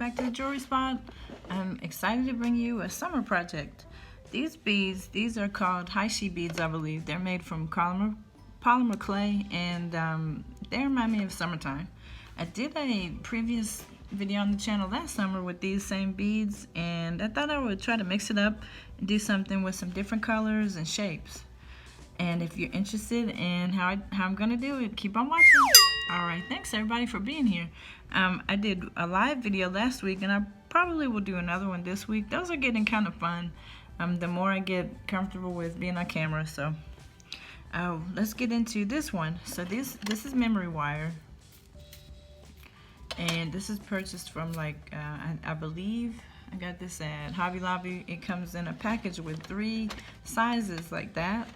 back to the jewelry spot. I'm excited to bring you a summer project. These beads, these are called Heishi beads, I believe. They're made from polymer clay, and they remind me of summertime. I did a previous video on the channel last summer with these same beads, and I thought I would try to mix it up and do something with some different colors and shapes. And if you're interested in how I'm gonna do it, keep on watching. Alright, thanks everybody for being here. I did a live video last week, and I probably will do another one this week. Those are getting kind of fun the more I get comfortable with being on camera. So let's get into this one. So this is memory wire, and this is purchased from I believe I got this at Hobby Lobby. It comes in a package with 3 sizes like that.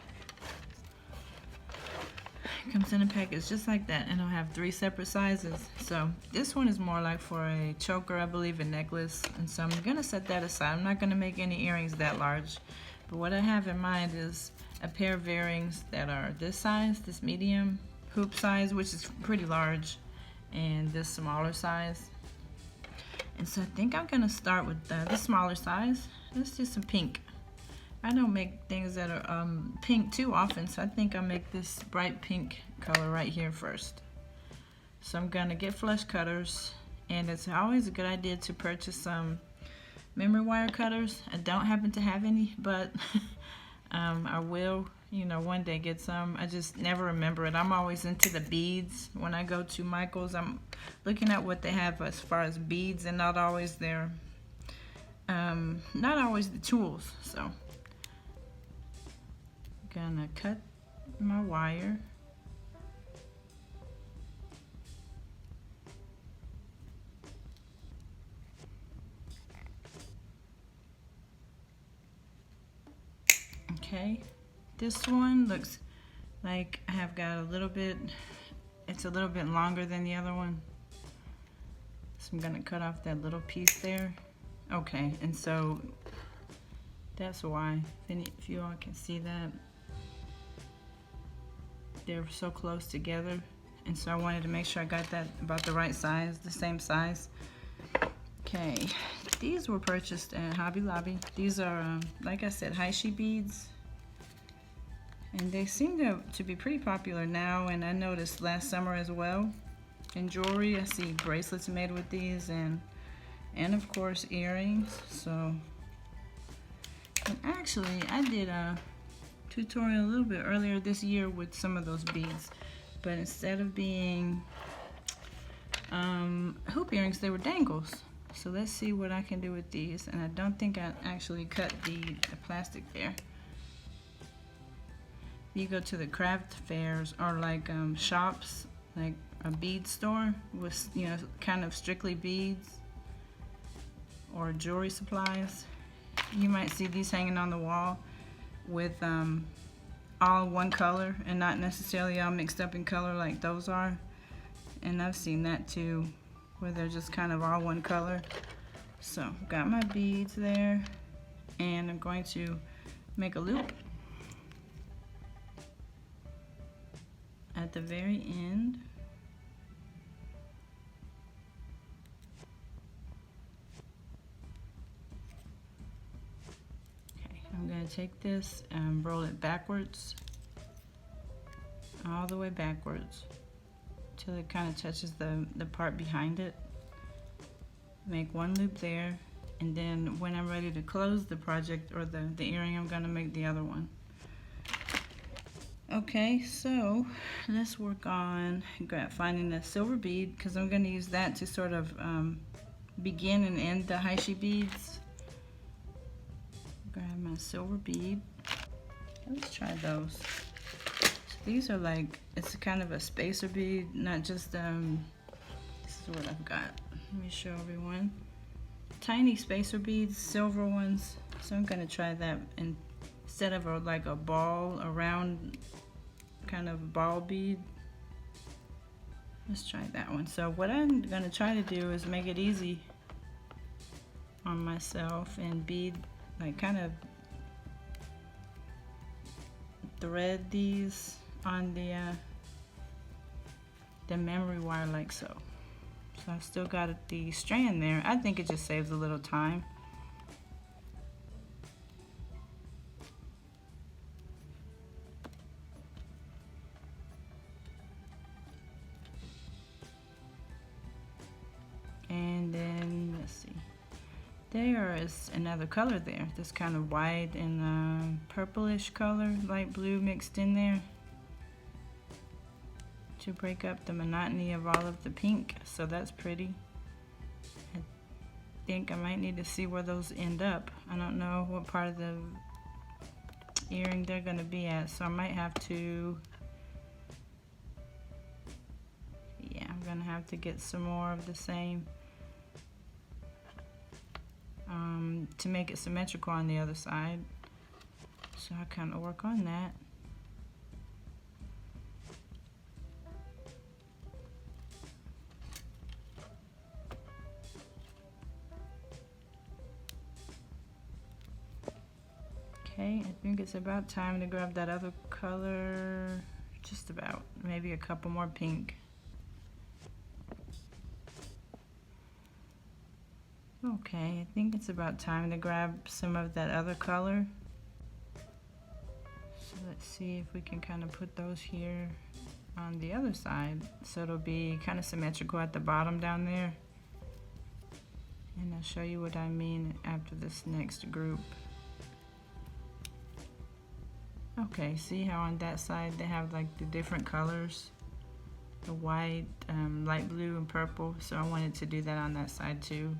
It comes in a package just like that, and it'll have 3 separate sizes. So this one is more like for a choker, I believe, a necklace, and so I'm gonna set that aside. I'm not gonna make any earrings that large, but what I have in mind is a pair of earrings that are this size, this medium hoop size, which is pretty large, and this smaller size. And so I think I'm gonna start with the smaller size. Let's do some pink. I don't make things that are pink too often, so I think I'll make this bright pink color right here first. So I'm gonna get flush cutters, and it's always a good idea to purchase some memory wire cutters. I don't happen to have any, but I will, one day get some. I just never remember it. I'm always into the beads. When I go to Michael's, I'm looking at what they have as far as beads, and not always the tools. So gonna cut my wire. Okay, this one looks like I have got a little bit, it's a little bit longer than the other one. So I'm gonna cut off that little piece there. Okay, and so that's why, if you all can see that, they're so close together, and so I wanted to make sure I got that about the right size, the same size. Okay, these were purchased at Hobby Lobby. These are, like I said, Heishi beads, and they seem to be pretty popular now, and I noticed last summer as well. In jewelry, I see bracelets made with these, and of course earrings. So, and actually I did a tutorial a little bit earlier this year with some of those beads, but instead of being hoop earrings, they were dangles. So let's see what I can do with these. And I don't think I actually cut the plastic there. You go to the craft fairs or shops, like a bead store with kind of strictly beads, or jewelry supplies, you might see these hanging on the wall with all one color and not necessarily all mixed up in color like those are. And I've seen that too, where they're just kind of all one color. So got my beads there, and I'm going to make a loop at the very end. I'm going to take this and roll it backwards, all the way backwards, till it kind of touches the part behind it. Make one loop there, and then when I'm ready to close the project or the earring, I'm going to make the other one. Okay, so let's work on finding a silver bead, because I'm going to use that to sort of begin and end the Heishi beads. Grab my silver bead. Let's try those. So these are it's kind of a spacer bead, not just this is what I've got. Let me show everyone. Tiny spacer beads, silver ones. So I'm gonna try that instead of a ball, a round kind of ball bead. Let's try that one. So what I'm gonna try to do is make it easy on myself and bead, kind of thread these on the memory wire like so. So So I still got the strand there. I think it just saves a little time. And then let's see, there is another color there, this kind of white and purplish color, light blue mixed in there to break up the monotony of all of the pink. So that's pretty. I think I might need to see where those end up. I don't know what part of the earring they're going to be at, so I might have to, yeah, I'm going to have to get some more of the same to make it symmetrical on the other side. So I kind of work on that. Okay, I think it's about time to grab that other color, just about, maybe a couple more pink. Okay, I think it's about time to grab some of that other color. So let's see if we can kind of put those here on the other side, so it'll be kind of symmetrical at the bottom down there. And I'll show you what I mean after this next group. Okay, see how on that side they have like the different colors, the white, light blue, and purple. So I wanted to do that on that side too.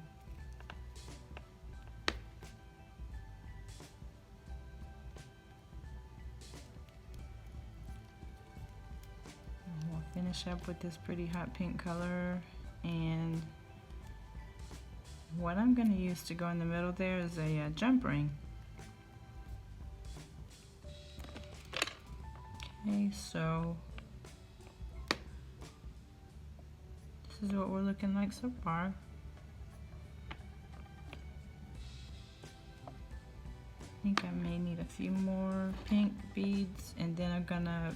And we'll finish up with this pretty hot pink color, and what I'm going to use to go in the middle there is a jump ring. Okay, so this is what we're looking like so far. I think I may need a few more pink beads, and then I'm gonna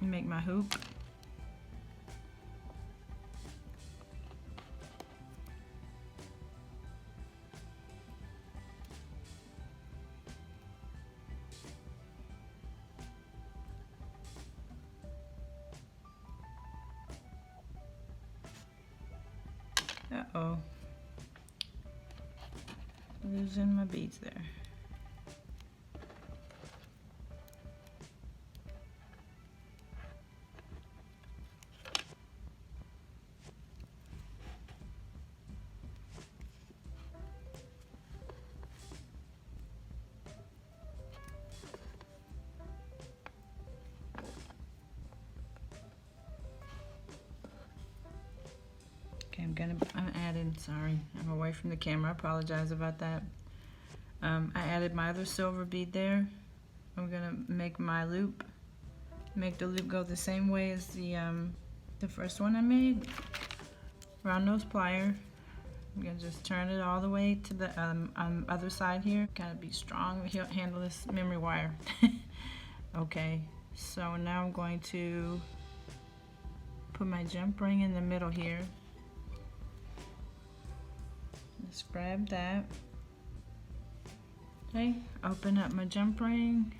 make my hoop. Uh-oh, losing my beads there. Okay, I'm adding, sorry, I'm away from the camera, I apologize about that. I added my other silver bead there. I'm gonna make my loop, make the loop go the same way as the first one I made. Round nose plier. I'm gonna just turn it all the way to the other side here. Gotta be strong, handle this memory wire. Okay, so now I'm going to put my jump ring in the middle here. Let's grab that. Okay, open up my jump ring.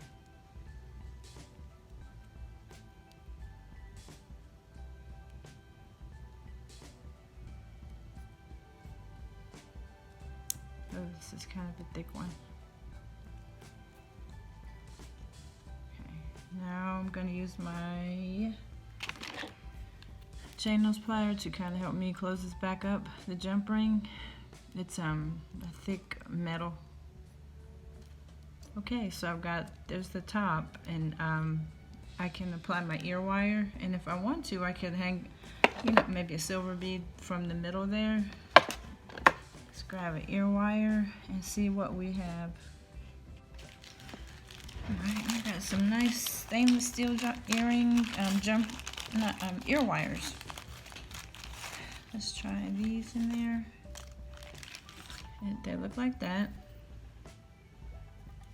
Oh, this is kind of a thick one. Okay, now I'm going to use my chain nose plier to kind of help me close this back up, the jump ring. It's a thick metal. Okay, so I've got, there's the top, and I can apply my ear wire, and if I want to, I could hang, you know, maybe a silver bead from the middle there. Let's grab an ear wire and see what we have. Alright, I got some nice stainless steel earring, ear wires. Let's try these in there. They look like that.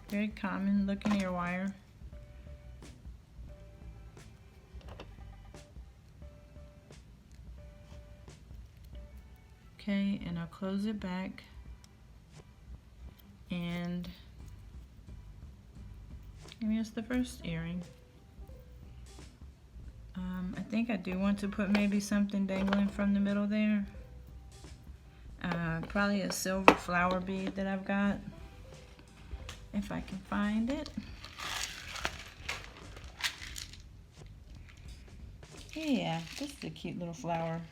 Very common looking ear wire. Okay, and I'll close it back, and here's the first earring. I think I do want to put maybe something dangling from the middle there. Probably a silver flower bead that I've got, if I can find it. Yeah, this is a cute little flower.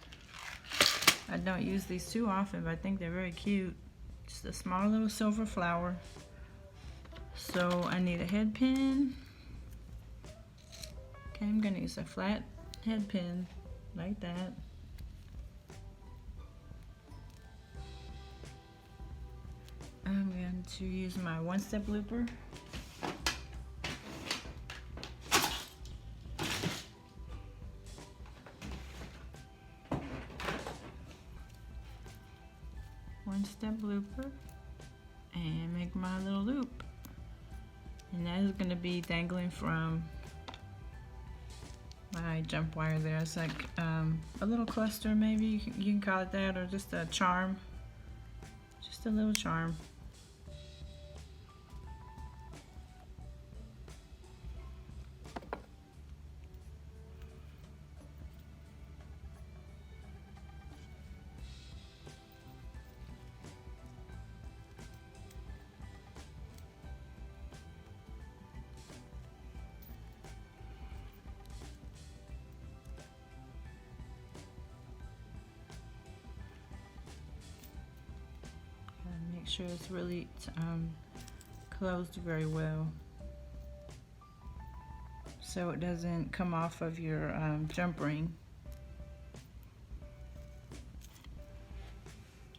I don't use these too often, but I think they're very cute. Just a small little silver flower. So I need a head pin. Okay, I'm gonna use a flat head pin like that. I'm going to use my one-step looper. One-step looper, and make my little loop. And that is going to be dangling from my jump wire there. It's like a little cluster, maybe you can call it that, or just a charm. Just a little charm. Make sure it's really closed very well, so it doesn't come off of your jump ring.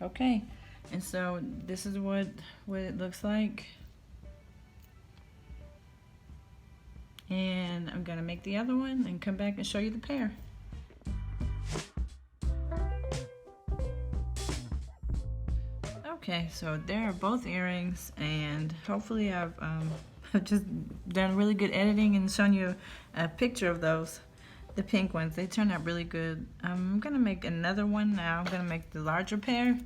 Okay, and so this is what it looks like, and I'm gonna make the other one and come back and show you the pair. Okay, so there are both earrings, and hopefully I've just done really good editing and shown you a picture of those, the pink ones. They turned out really good. I'm gonna make another one now. I'm gonna make the larger pair.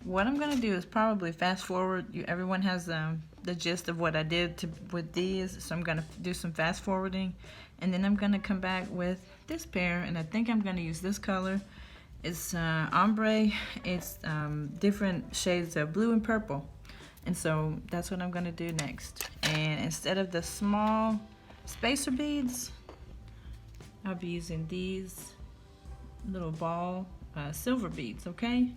What I'm gonna do is probably fast forward. Everyone has the gist of what I did with these, so I'm gonna do some fast forwarding, and then I'm gonna come back with this pair, and I think I'm gonna use this color. It's ombre. It's different shades of blue and purple, and so that's what I'm gonna do next. And instead of the small spacer beads, I'll be using these little ball silver beads. Okay.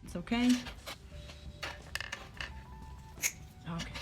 It's okay. Okay.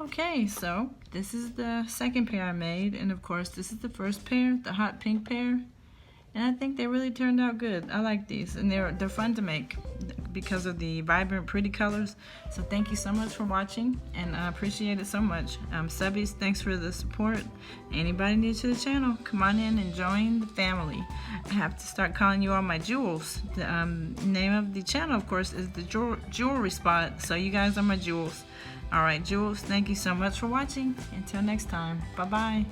Okay, so this is the second pair I made, and of course this is the first pair, the hot pink pair. And I think they really turned out good. I like these, and they're fun to make because of the vibrant, pretty colors. So thank you so much for watching, and I appreciate it so much. Subbies, thanks for the support. Anybody new to the channel, come on in and join the family. I have to start calling you all my jewels. The name of the channel, of course, is the Jewelry Spot. So you guys are my jewels. All right, jewels, thank you so much for watching. Until next time, bye-bye.